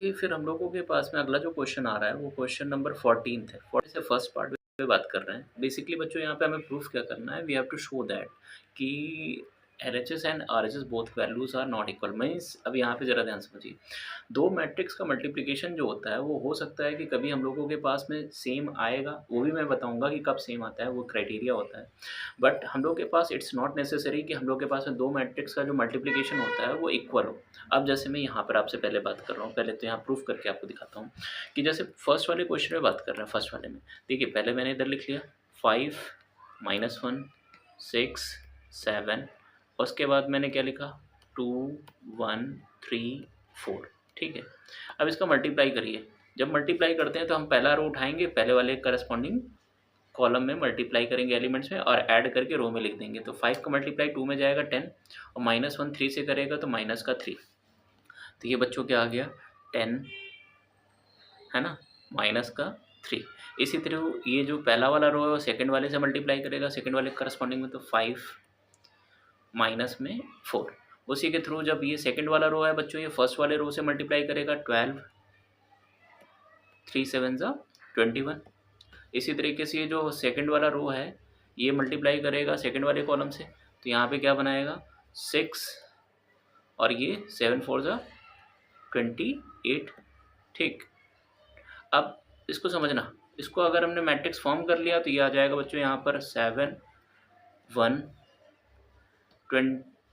कि फिर हम लोगों के पास में अगला जो क्वेश्चन आ रहा है वो क्वेश्चन नंबर 14th है। 40 से फर्स्ट पार्ट पे बात कर रहे हैं। बेसिकली बच्चों यहाँ पे हमें प्रूफ क्या करना है, we have to show that कि LHS and RHS both values are not equal. Means अब यहाँ पे जरा ध्यान समझिए, दो मैट्रिक्स का मल्टीप्लिकेशन जो होता है वो हो सकता है कि कभी हम लोगों के पास में सेम आएगा, वो भी मैं बताऊंगा कि कब सेम आता है, वो क्राइटेरिया होता है। बट हम लोग के पास इट्स नॉट नेसेसरी कि हम लोग के पास में दो मैट्रिक्स का जो मल्टीप्लिकेशन होता है वो इक्वल हो। अब जैसे मैं यहाँ पर आपसे पहले बात कर रहा हूँ, पहले तो यहाँ प्रूफ करके आपको दिखाता हूँ कि जैसे फर्स्ट वाले क्वेश्चन में बात कर रहे हैं। फर्स्ट वाले में देखिए, पहले मैंने इधर लिख लिया 5 -1 6 7, उसके बाद मैंने क्या लिखा 2 1 3 4। ठीक है, अब इसका मल्टीप्लाई करिए। जब मल्टीप्लाई करते हैं तो हम पहला रो उठाएंगे, पहले वाले करस्पॉन्डिंग कॉलम में मल्टीप्लाई करेंगे एलिमेंट्स में और ऐड करके रो में लिख देंगे। तो 5 का मल्टीप्लाई 2 में जाएगा 10 और -1 3 से करेगा तो माइनस का 3। तो ये बच्चों क्या आ गया 10 है ना, माइनस का 3। इसी तरह ये जो पहला वाला रो है वो सेकंड वाले से मल्टीप्लाई करेगा, सेकंड वाले करस्पॉन्डिंग में, तो 5 माइनस में 4। उसी के थ्रू जब ये सेकंड वाला रो है बच्चों, ये फर्स्ट वाले रो से मल्टीप्लाई करेगा 12 3 7 21। इसी तरीके से ये जो सेकंड वाला रो है ये मल्टीप्लाई करेगा सेकंड वाले कॉलम से, तो यहाँ पे क्या बनाएगा 6 और ये 7 4 28। ठीक, अब इसको समझना, इसको अगर हमने मैट्रिक्स फॉर्म कर लिया तो ये आ जाएगा बच्चों यहाँ पर 7 1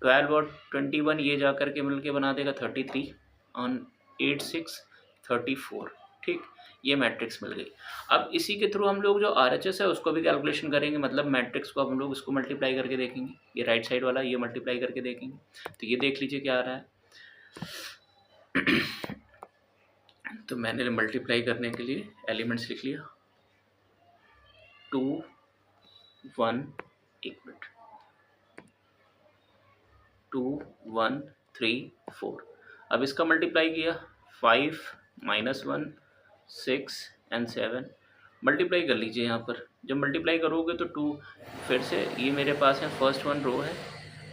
12 और 21, ये जा करके मिल के बना देगा 33 ऑन 8 6 34। ठीक, ये मैट्रिक्स मिल गई। अब इसी के थ्रू हम लोग जो आरएचएस है उसको भी कैलकुलेशन करेंगे, मतलब मैट्रिक्स को हम लोग इसको मल्टीप्लाई करके देखेंगे, ये राइट साइड वाला ये मल्टीप्लाई करके देखेंगे। तो ये देख लीजिए क्या आ रहा है। तो मैंने मल्टीप्लाई करने के लिए एलिमेंट्स लिख लिया 2 1 एक मिनट 2 1 3 4। अब इसका मल्टीप्लाई किया 5 -1 6 एंड 7। मल्टीप्लाई कर लीजिए यहाँ पर, जब मल्टीप्लाई करोगे तो 2 फिर से ये मेरे पास है फर्स्ट वन रो है,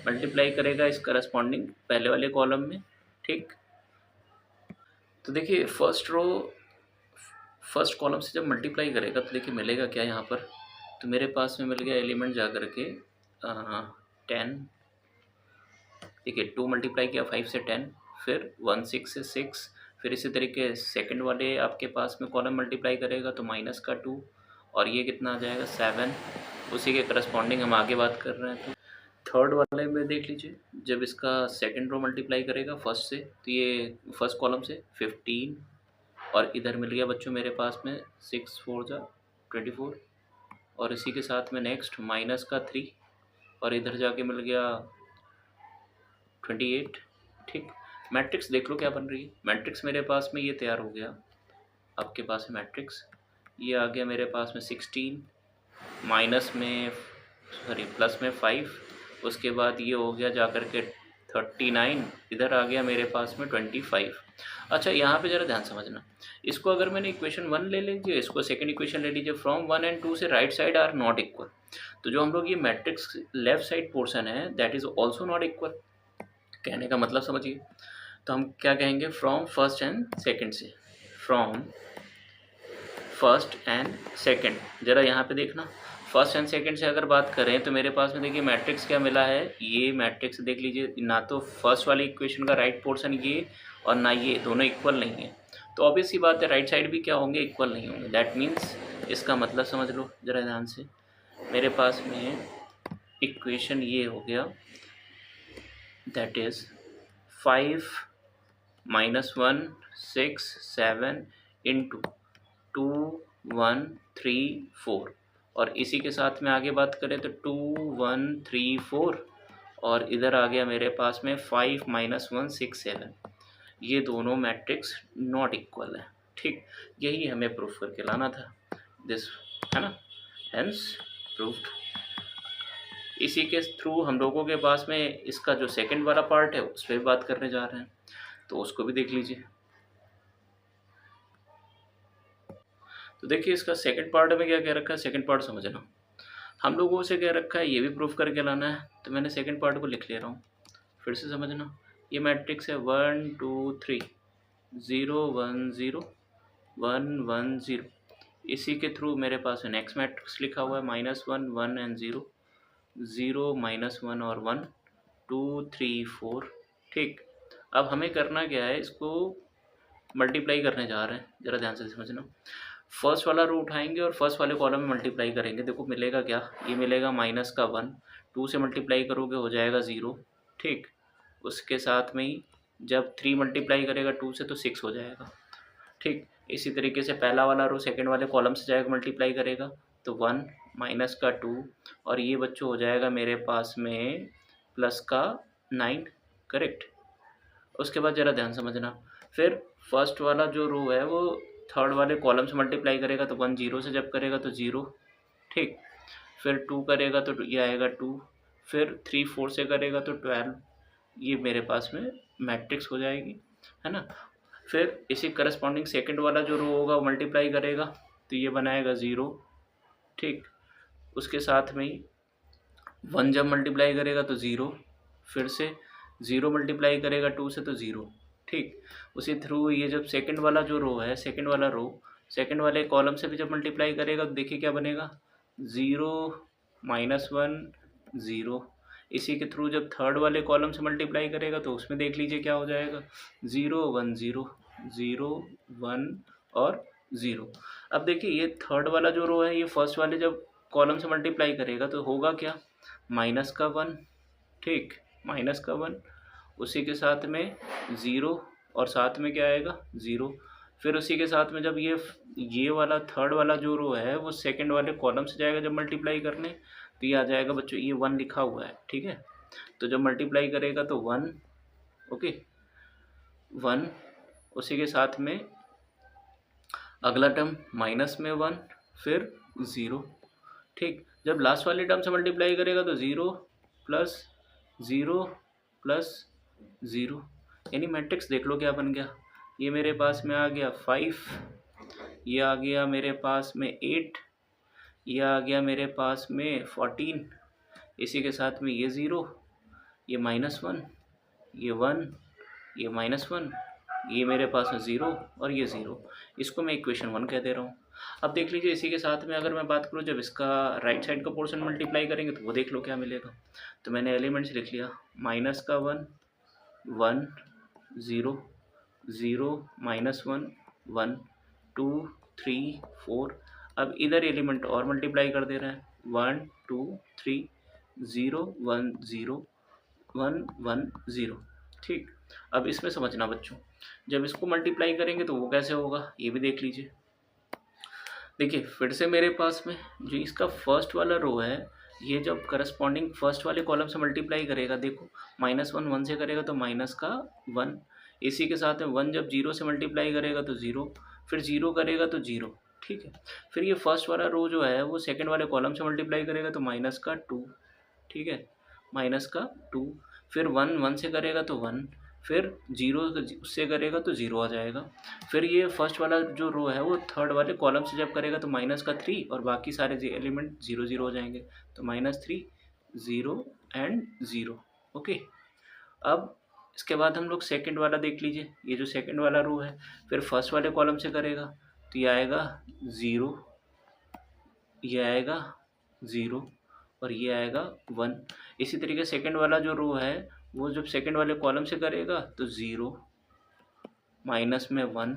मल्टीप्लाई करेगा इस करस्पॉन्डिंग पहले वाले कॉलम में। ठीक, तो देखिए फर्स्ट कॉलम से जब मल्टीप्लाई करेगा तो देखिए मिलेगा क्या यहाँ पर, तो मेरे पास में मिल गया एलिमेंट जा कर के 10। देखिए 2 मल्टीप्लाई किया 5 से 10, फिर 1 6 से 6, फिर इसी तरीके सेकंड वाले आपके पास में कॉलम मल्टीप्लाई करेगा तो माइनस का 2 और ये कितना आ जाएगा 7। उसी के करस्पॉन्डिंग हम आगे बात कर रहे हैं। तो थर्ड वाले में देख लीजिए, जब इसका सेकंड रो मल्टीप्लाई करेगा फर्स्ट से तो ये फर्स्ट कॉलम से 15 और इधर मिल गया बच्चों मेरे पास में 6 4 24 और इसी के साथ में नेक्स्ट माइनस का 3 और इधर जाके मिल गया 28। ठीक, मैट्रिक्स देख लो क्या बन रही है। मैट्रिक्स मेरे पास में ये तैयार हो गया, आपके पास है मैट्रिक्स, ये आ गया मेरे पास में 16 माइनस में प्लस में 5, उसके बाद ये हो गया जा कर के 39, इधर आ गया मेरे पास में 25। अच्छा यहाँ पे ज़रा ध्यान समझना, इसको अगर मैंने इक्वेशन 1 ले लीजिए, इसको सेकंड इक्वेशन ले लीजिए, फ्रॉम 1 एंड 2 से right side are not equal, तो जो हम लोग ये मैट्रिक्स लेफ्ट साइड पोर्शन है that is also not equal. कहने का मतलब समझिए, तो हम क्या कहेंगे फ्रॉम फर्स्ट एंड सेकंड से, फ्रॉम फर्स्ट एंड सेकंड। ज़रा यहाँ पे देखना, फर्स्ट एंड सेकंड से अगर बात करें तो मेरे पास में देखिए मैट्रिक्स क्या मिला है, ये मैट्रिक्स देख लीजिए, ना तो फर्स्ट वाली इक्वेशन का राइट पोर्शन ये और ना ये, दोनों इक्वल नहीं है, तो ऑब्वियस सी बात है राइट साइड भी क्या होंगे, इक्वल नहीं होंगे। दैट मीन्स इसका मतलब समझ लो ज़रा ध्यान से, मेरे पास में इक्वेशन ये हो गया दैट इज़ 5 -1 6 7 इंटू 2 1 3 4 और इसी के साथ में आगे बात करें तो 2 1 3 4 और इधर आ गया मेरे पास में 5 -1 6 7। ये दोनों मैट्रिक्स नॉट इक्वल है। ठीक, यही हमें प्रूफ करके लाना था, दिस है ना, हेंस प्रूफ्ड। इसी के थ्रू हम लोगों के पास में इसका जो सेकंड वाला पार्ट है उस पर बात करने जा रहे हैं, तो उसको भी देख लीजिए। तो देखिए इसका सेकंड पार्ट में क्या कह रखा है, सेकंड पार्ट समझना, हम लोगों से क्या रखा है ये भी प्रूफ करके लाना है, तो मैंने सेकंड पार्ट को लिख ले रहा हूँ, फिर से समझना। ये मैट्रिक्स है 1 2 3, 0 1 0 1 1 0। इसी के थ्रू मेरे पास नेक्स्ट मैट्रिक्स लिखा हुआ है -1 1 एंड 0 0 -1 और 1 2 3 4। ठीक, अब हमें करना क्या है, इसको मल्टीप्लाई करने जा रहे हैं, ज़रा ध्यान से समझना। फर्स्ट वाला रो उठाएंगे और फर्स्ट वाले कॉलम में मल्टीप्लाई करेंगे। देखो मिलेगा क्या, ये मिलेगा -1, 2 से मल्टीप्लाई करोगे हो जाएगा 0। ठीक, उसके साथ में ही जब 3 मल्टीप्लाई करेगा 2 से तो 6 हो जाएगा। ठीक, इसी तरीके से पहला वाला रो सेकंड वाले कॉलम से जाएगा मल्टीप्लाई करेगा तो 1 -2 और ये बच्चों हो जाएगा मेरे पास में +9। करेक्ट। उसके बाद ज़रा ध्यान समझना, फिर फर्स्ट वाला जो रो है वो थर्ड वाले कॉलम से मल्टीप्लाई करेगा तो 1 0 से जब करेगा तो 0। ठीक, फिर 2 करेगा तो ये आएगा 2, फिर 3 4 से करेगा तो 12। ये मेरे पास में मैट्रिक्स हो जाएगी, है ना। फिर इसी करस्पॉन्डिंग सेकंड वाला जो रो होगा वो मल्टीप्लाई करेगा तो ये बनाएगा 0। ठीक, उसके साथ में ही 1 जब मल्टीप्लाई करेगा तो 0, फिर से 0 मल्टीप्लाई करेगा 2 से तो 0। ठीक, उसी थ्रू ये जब सेकंड वाला जो रो है, सेकंड वाले कॉलम से भी जब मल्टीप्लाई करेगा तो देखिए क्या बनेगा, 0 -1 0। इसी के थ्रू जब थर्ड वाले कॉलम से मल्टीप्लाई करेगा तो उसमें देख लीजिए क्या हो जाएगा, 0 1 0 0 1 और 0। अब देखिए ये थर्ड वाला जो रो है ये फर्स्ट वाले जब कॉलम से मल्टीप्लाई करेगा तो होगा क्या, -1। ठीक, -1, उसी के साथ में 0 और साथ में क्या आएगा 0। फिर उसी के साथ में जब ये वाला थर्ड वाला जो रो है वो सेकंड वाले कॉलम से जाएगा जब मल्टीप्लाई करने तो ये आ जाएगा बच्चों, ये 1 लिखा हुआ है। ठीक है, तो जब मल्टीप्लाई करेगा तो 1, ओके 1, उसी के साथ में अगला टर्म -1 फिर 0। ठीक, जब लास्ट वाले टर्म से मल्टीप्लाई करेगा तो 0 + 0 + 0, यानी मैट्रिक्स देख लो क्या बन गया। ये मेरे पास में आ गया 5, ये आ गया मेरे पास में 8, ये आ गया मेरे पास में 14, इसी के साथ में ये 0, ये -1, ये 1, ये -1, ये मेरे पास में 0 और ये 0। इसको मैं इक्वेशन 1 कह दे रहा हूँ। अब देख लीजिए इसी के साथ में अगर मैं बात करूँ जब इसका राइट साइड का पोर्शन मल्टीप्लाई करेंगे तो वो देख लो क्या मिलेगा। तो मैंने एलिमेंट्स लिख लिया, -1 1 0 0 -1 1 2 3 4। अब इधर एलिमेंट और मल्टीप्लाई कर दे रहे हैं, 1 2 3 0 1 0 1 1 0। ठीक, अब इसमें समझना बच्चों, जब इसको मल्टीप्लाई करेंगे तो वो कैसे होगा ये भी देख लीजिए। देखिए फिर से मेरे पास में जो इसका फर्स्ट वाला रो है ये जब करस्पॉन्डिंग फर्स्ट वाले कॉलम से मल्टीप्लाई करेगा, देखो -1 1 से करेगा तो -1, इसी के साथ में 1 जब 0 से मल्टीप्लाई करेगा तो 0, फिर 0 करेगा तो 0। ठीक है, फिर ये फर्स्ट वाला रो जो है वो सेकंड वाले कॉलम से मल्टीप्लाई करेगा तो -2। ठीक है, -2, फिर 1 1 से करेगा तो 1, फिर 0 उससे करेगा तो 0 आ जाएगा। फिर ये फर्स्ट वाला जो रो है वो थर्ड वाले कॉलम से जब करेगा तो -3 और बाकी सारे एलिमेंट 0 0 हो जाएंगे तो -3 0 एंड 0। ओके, अब इसके बाद हम लोग सेकंड वाला देख लीजिए, ये जो सेकंड वाला रो है फिर फर्स्ट वाले कॉलम से करेगा तो ये आएगा 0, ये आएगा 0 और ये आएगा 1। इसी तरीके सेकंड वाला जो रो है वो जब सेकंड वाले कॉलम से करेगा तो 0 -1,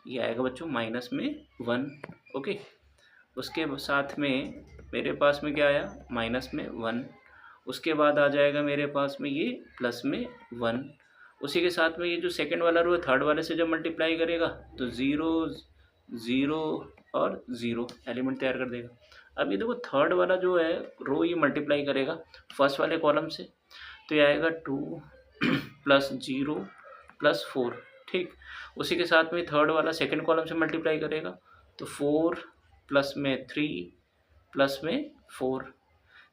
ये आएगा बच्चों -1। ओके, उसके साथ में मेरे पास में क्या आया -1, उसके बाद आ जाएगा मेरे पास में ये +1। उसी के साथ में ये जो सेकंड वाला रो है थर्ड वाले से जब मल्टीप्लाई करेगा तो 0 0 और 0 एलिमेंट तैयार कर देगा। अब ये देखो थर्ड वाला जो है रो ये मल्टीप्लाई करेगा फर्स्ट वाले कॉलम से तो ये आएगा 2 + 0 + 4। ठीक, उसी के साथ में थर्ड वाला सेकंड कॉलम से मल्टीप्लाई करेगा तो 4 + 3 + 4।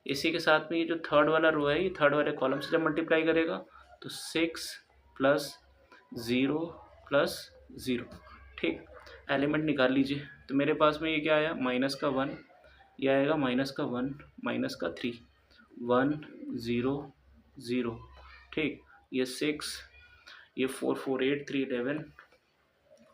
इसी के साथ में ये जो थर्ड वाला रो है ये थर्ड वाले कॉलम से जब मल्टीप्लाई करेगा तो 6 + 0 + 0। ठीक, एलिमेंट निकाल लीजिए तो मेरे पास में ये क्या आया -1, ये आएगा -1 -3 1 0 0। ठीक, ये 6, ये 4 4 8 3 11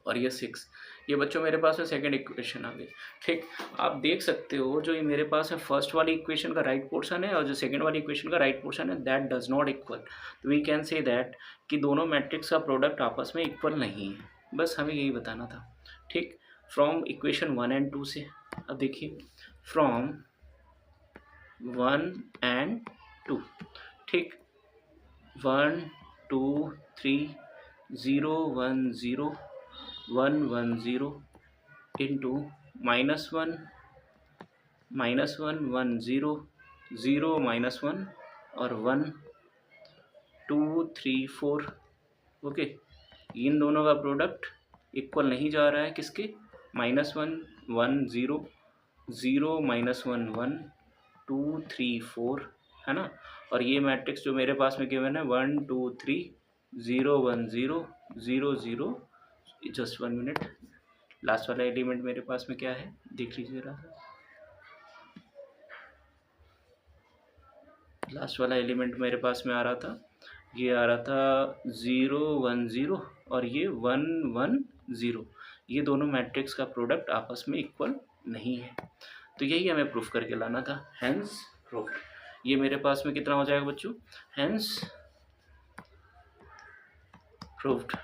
और ये 6। ये बच्चों मेरे पास में सेकंड इक्वेशन आ गई। ठीक, आप देख सकते हो जो ये मेरे पास है फर्स्ट वाली इक्वेशन का राइट पोर्शन है और जो सेकंड वाली इक्वेशन का राइट पोर्शन है दैट डज नॉट इक्वल। तो वी कैन से दैट कि दोनों मैट्रिक्स का प्रोडक्ट आपस में इक्वल नहीं है। बस हमें यही बताना था। ठीक, फ्रॉम इक्वेशन 1 एंड 2 से। अब देखिए फ्रॉम 1 एंड 2। ठीक, 1 2 3 0 1 0 1 1 0 इंटू -1 -1 1 0 0 -1 और 1 2 3 4। ओके, इन दोनों का प्रोडक्ट इक्वल नहीं जा रहा है किसके, -1 1 0 0 -1 1 2 3 4 है ना। और ये मैट्रिक्स जो मेरे पास में गिवन है 1 2 3 0 1 0 0 0। जस्ट 1 मिनट, लास्ट वाला एलिमेंट मेरे पास में क्या है देख लीजिए जरा। लास्ट वाला एलिमेंट मेरे पास में आ रहा था, ये आ रहा था 0 1 0 और ये 1 1 0। ये दोनों मैट्रिक्स का प्रोडक्ट आपस में इक्वल नहीं है। तो यही हमें प्रूफ करके लाना था, हैंस प्रूफ। ये मेरे पास में कितना हो जाएगा बच्चों, हैंस प्रूव्ड।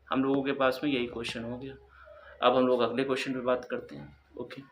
हम लोगों के पास में यही क्वेश्चन हो गया। अब हम लोग अगले क्वेश्चन पे बात करते हैं। ओके।